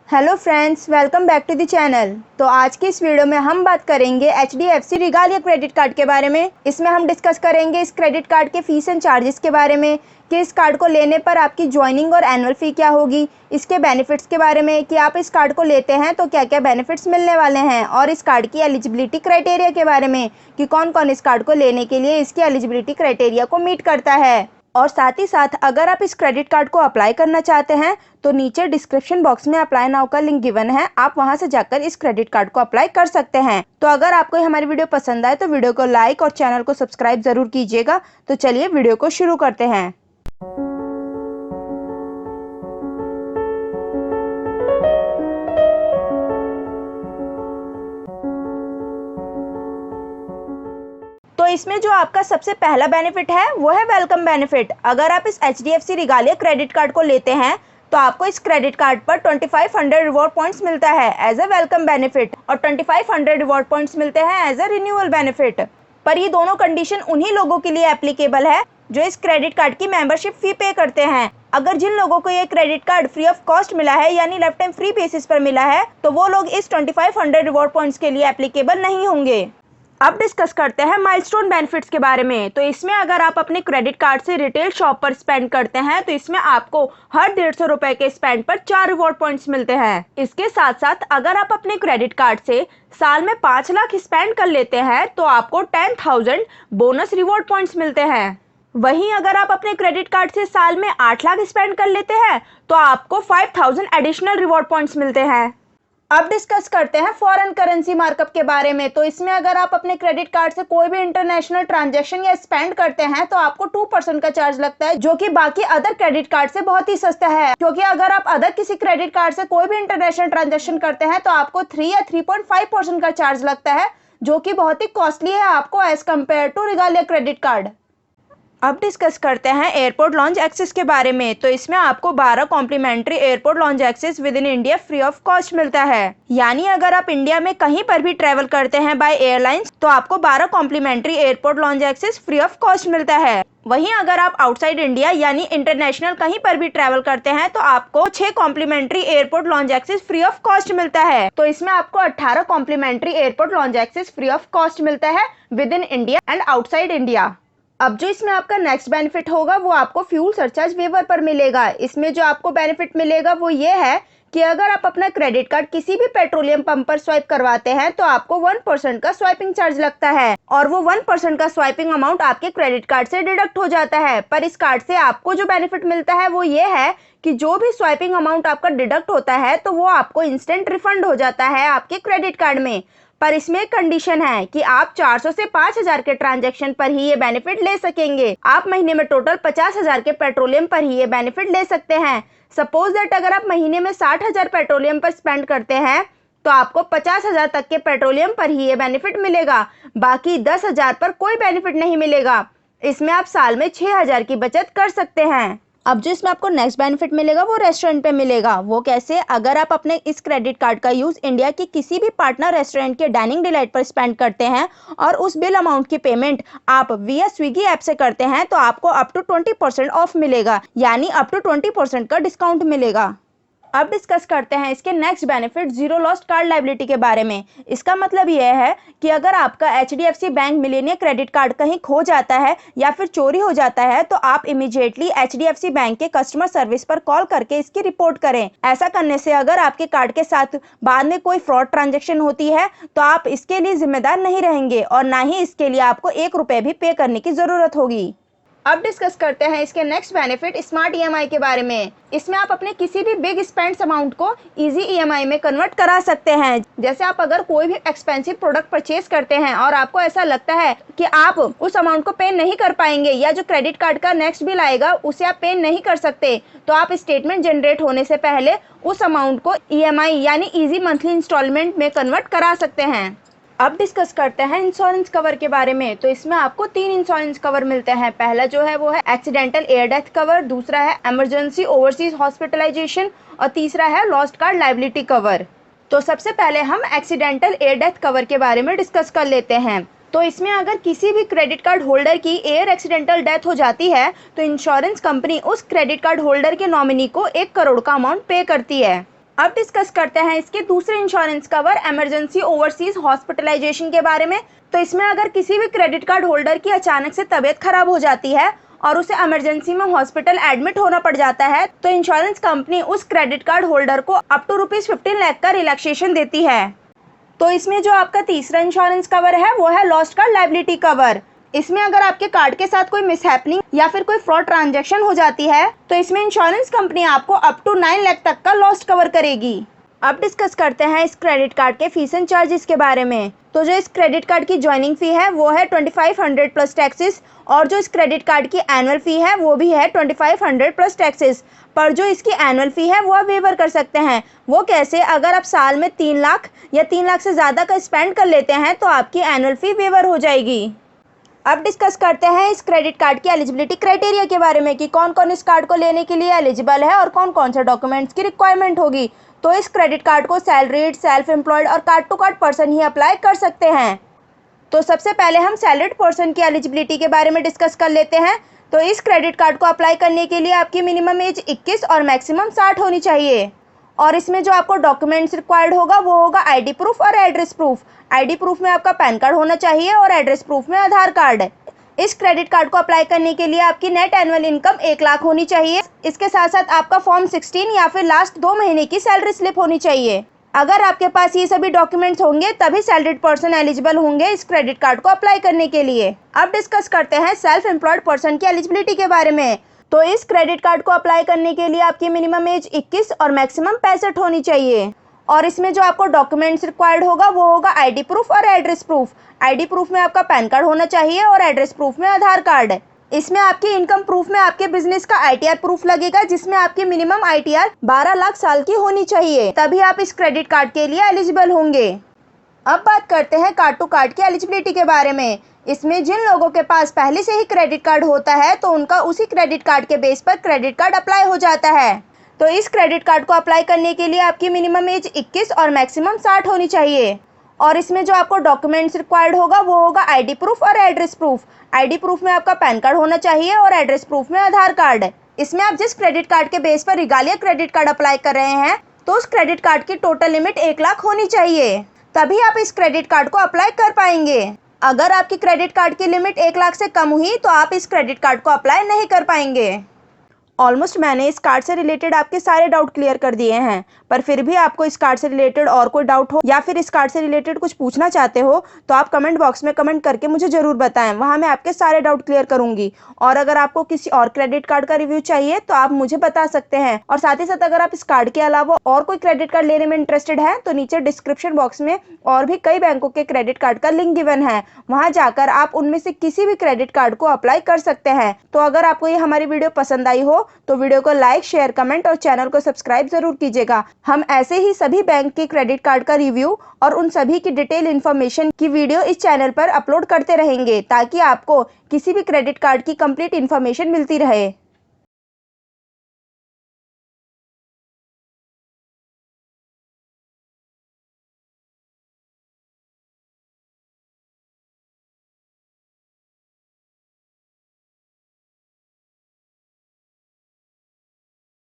Hello friends, welcome back to the channel. तो आज की इस वीडियो में हम बात करेंगे HDFC रिगालिया क्रेडिट कार्ड के बारे में। इसमें हम डिस्कस करेंगे इस क्रेडिट कार्ड के फीस एंड चार्जेस के बारे में कि इस कार्ड को लेने पर आपकी ज्वाइनिंग और एनुअल फ़ी क्या होगी, इसके बेनिफिट्स के बारे में कि आप इस कार्ड को लेते हैं तो क्या क्या बेनिफिट्स मिलने वाले हैं, और इस कार्ड की एलिजिबिलिटी क्राइटेरिया के बारे में कि कौन कौन इस कार्ड को लेने के लिए इसकी एलिजिबिलिटी क्राइटेरिया को मीट करता है। और साथ ही साथ अगर आप इस क्रेडिट कार्ड को अप्लाई करना चाहते हैं तो नीचे डिस्क्रिप्शन बॉक्स में अप्लाई नाउ का लिंक गिवन है, आप वहां से जाकर इस क्रेडिट कार्ड को अप्लाई कर सकते हैं। तो अगर आपको हमारी वीडियो पसंद आए तो वीडियो को लाइक और चैनल को सब्सक्राइब जरूर कीजिएगा। तो चलिए वीडियो को शुरू करते हैं। तो इसमें जो आपका सबसे पहला बेनिफिट है वो है वेलकम बेनिफिट। अगर आप इस HDFC रिगालिया क्रेडिट कार्ड को लेते हैं तो आपको इस क्रेडिट कार्ड पर 2500 रिवॉर्ड पॉइंट्स मिलता है एज अ वेलकम बेनिफिट, और 2500 रिवॉर्ड पॉइंट्स मिलते हैं एज अ रिन्यूअल बेनिफिट। पर ये दोनों कंडीशन उन्हीं लोगों के लिए एप्लीकेबल है जो इस क्रेडिट कार्ड की मेंबरशिप फी पे करते हैं। अगर जिन लोगों को ये credit card free of cost मिला है यानी लाइफ टाइम फ्री बेसिस पर मिला है तो वो लोग इस 2500 रिवॉर्ड पॉइंट्स के लिए एप्लीकेबल नहीं होंगे। अब डिस्कस करते हैं माइलस्टोन बेनिफिट्स के बारे में। तो इसमें अगर आप अपने क्रेडिट कार्ड से रिटेल शॉप पर स्पेंड करते हैं तो इसमें आपको हर 150 रुपए के स्पेंड पर 4 रिवॉर्ड पॉइंट्स मिलते हैं। इसके साथ साथ अगर आप अपने क्रेडिट कार्ड से साल में 5 लाख स्पेंड कर लेते हैं तो आपको 10,000 बोनस रिवॉर्ड पॉइंट्स मिलते हैं। वहीं अगर आप अपने क्रेडिट कार्ड से साल में 8 लाख स्पेंड कर लेते हैं तो आपको 5,000 एडिशनल रिवॉर्ड पॉइंट्स मिलते हैं। अब डिस्कस करते हैं फॉरेन करेंसी मार्कअप के बारे में। तो इसमें अगर आप अपने क्रेडिट कार्ड से कोई भी इंटरनेशनल ट्रांजैक्शन या स्पेंड करते हैं तो आपको 2% का चार्ज लगता है, जो कि बाकी अदर क्रेडिट कार्ड से बहुत ही सस्ता है। क्योंकि अगर आप अदर किसी क्रेडिट कार्ड से कोई भी इंटरनेशनल ट्रांजैक्शन करते हैं तो आपको 3 या 3.5% का चार्ज लगता है, जो कि बहुत ही कॉस्टली है आपको as compared to Regalia credit card. अब डिस्कस करते हैं एयरपोर्ट लॉन्च एक्सेस के बारे में। तो इसमें आपको 12 complimentary airport lounge access within India free of cost मिलता है। यानी अगर आप इंडिया में कहीं पर भी ट्रेवल करते हैं बाय एयरलाइंस तो आपको 12 complimentary airport lounge access free of cost मिलता है। वहीं अगर आप आउटसाइड इंडिया यानी इंटरनेशनल कहीं पर भी ट्रेवल करते हैं तो आपको 6 complimentary airport lounge access free of cost मिलता है। तो इसमें आपको 18 complimentary airport lounge access free of cost मिलता है within India and outside India. अब जो इसमें आपका नेक्स्ट बेनिफिट होगा वो आपको फ्यूल सरचार्ज वेवर पर मिलेगा। इसमें जो आपको बेनिफिट मिलेगा वो ये है कि अगर आप अपना क्रेडिट कार्ड किसी भी पेट्रोलियम पंप पर स्वाइप करवाते हैं तो आपको 1% का स्वाइपिंग चार्ज लगता है, और वो 1% का स्वाइपिंग अमाउंट आपके क्रेडिट कार्ड से डिडक्ट हो जाता है। पर इस कार्ड से आपको जो बेनिफिट मिलता है वो ये है कि जो भी स्वाइपिंग अमाउंट आपका डिडक्ट होता है तो वो आपको इंस्टेंट रिफंड हो जाता है आपके क्रेडिट कार्ड में। पर इसमें एक कंडीशन है कि आप 400 से 5,000 के ट्रांजैक्शन पर ही ये बेनिफिट ले सकेंगे। आप महीने में टोटल 50,000 के पेट्रोलियम पर ही ये बेनिफिट ले सकते हैं। सपोज दैट अगर आप महीने में 60,000 पेट्रोलियम पर स्पेंड करते हैं तो आपको 50,000 तक के पेट्रोलियम पर ही ये बेनिफिट मिलेगा, बाकी 10,000 पर कोई बेनिफिट नहीं मिलेगा। इसमें आप साल में 6,000 की बचत कर सकते हैं। अब जो इसमें आपको नेक्स्ट बेनिफिट मिलेगा वो रेस्टोरेंट पे मिलेगा। वो कैसे? अगर आप अपने इस क्रेडिट कार्ड का यूज इंडिया की किसी भी पार्टनर रेस्टोरेंट के डाइनिंग डिलाइट पर स्पेंड करते हैं और उस बिल अमाउंट की पेमेंट आप विया स्विगी ऐप से करते हैं तो आपको अप टू 20% ऑफ मिलेगा, यानी अप टू 20% का डिस्काउंट मिलेगा। अब डिस्कस करते हैं इसके next benefit zero lost card liability के बारे में। इसका मतलब यह है कि अगर आपका HDFC bank Millionaire credit card कहीं खो जाता है या फिर चोरी हो जाता है तो आप इमीडिएटली HDFC बैंक के कस्टमर सर्विस पर कॉल करके इसकी रिपोर्ट करें। ऐसा करने से अगर आपके कार्ड के साथ बाद में कोई फ्रॉड ट्रांजेक्शन होती है तो आप इसके लिए जिम्मेदार नहीं रहेंगे और ना ही इसके लिए आपको 1 रुपये भी पे करने की जरूरत होगी। अब डिस्कस करते हैं इसके नेक्स्ट बेनिफिट स्मार्ट EMI के बारे में। इसमें आप अपने किसी भी बिग स्पेंड्स अमाउंट को इजी EMI में कन्वर्ट करा सकते हैं। जैसे आप अगर कोई भी एक्सपेंसिव प्रोडक्ट परचेज करते हैं और आपको ऐसा लगता है कि आप उस अमाउंट को पे नहीं कर पाएंगे या जो क्रेडिट कार्ड का नेक्स्ट बिल आएगा उसे आप पे नहीं कर सकते, तो आप स्टेटमेंट जनरेट होने से पहले उस अमाउंट को EMI यानी इजी मंथली इंस्टॉलमेंट में कन्वर्ट करा सकते हैं। अब डिस्कस करते हैं इंश्योरेंस कवर के बारे में। तो इसमें आपको 3 इंश्योरेंस कवर मिलते हैं। पहला जो है वो है एक्सीडेंटल एयर डेथ कवर, दूसरा है इमरजेंसी ओवरसीज हॉस्पिटलाइजेशन और तीसरा है लॉस्ट कार्ड लायबिलिटी कवर। तो सबसे पहले हम एक्सीडेंटल एयर डेथ कवर के बारे में डिस्कस कर लेते हैं। तो इसमें अगर किसी भी क्रेडिट कार्ड होल्डर की एयर एक्सीडेंटल डेथ हो जाती है तो इंश्योरेंस कंपनी उस क्रेडिट कार्ड होल्डर के नॉमिनी को 1 करोड़ का अमाउंट पे करती है। अब डिस्कस करते हैं इसके दूसरे insurance cover emergency overseas hospitalisation के बारे में। तो इसमें अगर किसी भी क्रेडिट कार्ड होल्डर की अचानक से तबीयत खराब हो जाती है और उसे इमरजेंसी में हॉस्पिटल एडमिट होना पड़ जाता है, तो इंश्योरेंस कंपनी उस क्रेडिट कार्ड होल्डर को अप टू ₹15 लाख का रिलैक्सेशन देती है। तो इसमें जो आपका तीसरा इंश्योरेंस कवर है वो है लॉस्ट कार्ड लायबिलिटी कवर। इसमें अगर आपके कार्ड के साथ कोई मिसहैपनिंग या फिर कोई फ्रॉड ट्रांजैक्शन हो जाती है तो इसमें इंश्योरेंस कंपनी आपको अप टू 9 लाख तक का लॉस्ट कवर करेगी। अब डिस्कस करते हैं इस क्रेडिट कार्ड के फीस एंड चार्जेस के बारे में। तो जो इस क्रेडिट कार्ड की ज्वाइनिंग फी है वो है 2500 प्लस टैक्सेस, और जो इस क्रेडिट कार्ड की एनुअल फी है वो भी है 2500 प्लस टैक्सेस। पर जो इसकी एनुअल फी है वो आप वेवर कर सकते हैं। वो कैसे? अगर आप साल में 3 लाख या 3 लाख से ज़्यादा का स्पेंड कर लेते हैं तो आपकी एनुअल फी वेवर हो जाएगी। अब डिस्कस करते हैं इस क्रेडिट कार्ड की एलिजिबिलिटी क्राइटेरिया के बारे में कि कौन कौन इस कार्ड को लेने के लिए एलिजिबल है और कौन कौन से डॉक्यूमेंट्स की रिक्वायरमेंट होगी। तो इस क्रेडिट कार्ड को सैलरीड, सेल्फ एम्प्लॉयड और कार्ड टू कार्ड पर्सन ही अप्लाई कर सकते हैं। तो सबसे पहले हम सैलरीड पर्सन की एलिजिबिलिटी के बारे में डिस्कस कर लेते हैं। तो इस क्रेडिट कार्ड को अप्लाई करने के लिए आपकी मिनिमम एज 21 और मैक्सिमम 60 होनी चाहिए। और इसमें जो आपको डॉक्यूमेंट्स रिक्वायर्ड होगा वो होगा आईडी प्रूफ और एड्रेस प्रूफ। आईडी प्रूफ में आपका पैन कार्ड होना चाहिए और एड्रेस प्रूफ में आधार कार्ड। इस क्रेडिट कार्ड को अप्लाई करने के लिए आपकी नेट एनुअल इनकम 1 लाख होनी चाहिए। इसके साथ साथ आपका फॉर्म 16 या फिर लास्ट 2 महीने की सैलरी स्लिप होनी चाहिए। अगर आपके पास ये सभी डॉक्यूमेंट्स होंगे तभी सैलरीड पर्सन एलिजिबल होंगे इस क्रेडिट कार्ड को अप्लाई करने के लिए। अब डिस्कस करते हैं सेल्फ एम्प्लॉयड पर्सन की एलिजिबिलिटी के बारे में। तो इस क्रेडिट कार्ड को अप्लाई करने के लिए आपकी मिनिमम एज 21 और मैक्सिमम 65 होनी चाहिए। और इसमें जो आपको डॉक्यूमेंट्स रिक्वायर्ड होगा वो होगा आईडी प्रूफ और एड्रेस प्रूफ। आईडी प्रूफ में आपका पैन कार्ड होना चाहिए और एड्रेस प्रूफ में आधार कार्ड। इसमें आपकी इनकम प्रूफ में आपके बिजनेस का आईटीआर प्रूफ लगेगा, जिसमें आपकी मिनिमम आईटीआर 12 लाख साल की होनी चाहिए, तभी आप इस क्रेडिट कार्ड के लिए एलिजिबल होंगे। अब बात करते हैं कार्ड टू कार्ड की एलिजिबिलिटी के बारे में। इसमें जिन लोगों के पास पहले से ही क्रेडिट कार्ड होता है तो उनका उसी क्रेडिट कार्ड के बेस पर क्रेडिट कार्ड अप्लाई हो जाता है। तो इस क्रेडिट कार्ड को अप्लाई करने के लिए आपकी मिनिमम एज 21 और मैक्सिमम 60 होनी चाहिए। और इसमें जो आपको डॉक्यूमेंट्स रिक्वायर्ड होगा वो होगा आईडी प्रूफ और एड्रेस प्रूफ। आईडी प्रूफ में आपका पैन कार्ड होना चाहिए और एड्रेस प्रूफ में आधार कार्ड। इसमें आप जिस क्रेडिट कार्ड के बेस पर रिगालिया क्रेडिट कार्ड अप्लाई कर रहे हैं तो उस क्रेडिट कार्ड की टोटल लिमिट 1 लाख होनी चाहिए, तभी आप इस क्रेडिट कार्ड को अप्लाई कर पाएंगे। अगर आपकी क्रेडिट कार्ड की लिमिट 1 लाख से कम हुई तो आप इस क्रेडिट कार्ड को अप्लाई नहीं कर पाएंगे। ऑलमोस्ट मैंने इस कार्ड से रिलेटेड आपके सारे डाउट क्लियर कर दिए हैं, पर फिर भी आपको इस कार्ड से रिलेटेड और कोई डाउट हो या फिर इस कार्ड से रिलेटेड कुछ पूछना चाहते हो तो आप कमेंट बॉक्स में कमेंट करके मुझे ज़रूर बताएं, वहां मैं आपके सारे डाउट क्लियर करूंगी। और अगर आपको किसी और क्रेडिट कार्ड का रिव्यू चाहिए तो आप मुझे बता सकते हैं। और साथ ही साथ अगर आप इस कार्ड के अलावा और कोई क्रेडिट कार्ड लेने में इंटरेस्टेड है तो नीचे डिस्क्रिप्शन बॉक्स में और भी कई बैंकों के क्रेडिट कार्ड का लिंक गिवन है, वहाँ जाकर आप उनमें से किसी भी क्रेडिट कार्ड को अप्लाई कर सकते हैं। तो अगर आपको ये हमारी वीडियो पसंद आई हो तो वीडियो को लाइक, शेयर, कमेंट और चैनल को सब्सक्राइब जरूर कीजिएगा। हम ऐसे ही सभी बैंक के क्रेडिट कार्ड का रिव्यू और उन सभी की डिटेल इन्फॉर्मेशन की वीडियो इस चैनल पर अपलोड करते रहेंगे ताकि आपको किसी भी क्रेडिट कार्ड की कंप्लीट इन्फॉर्मेशन मिलती रहे।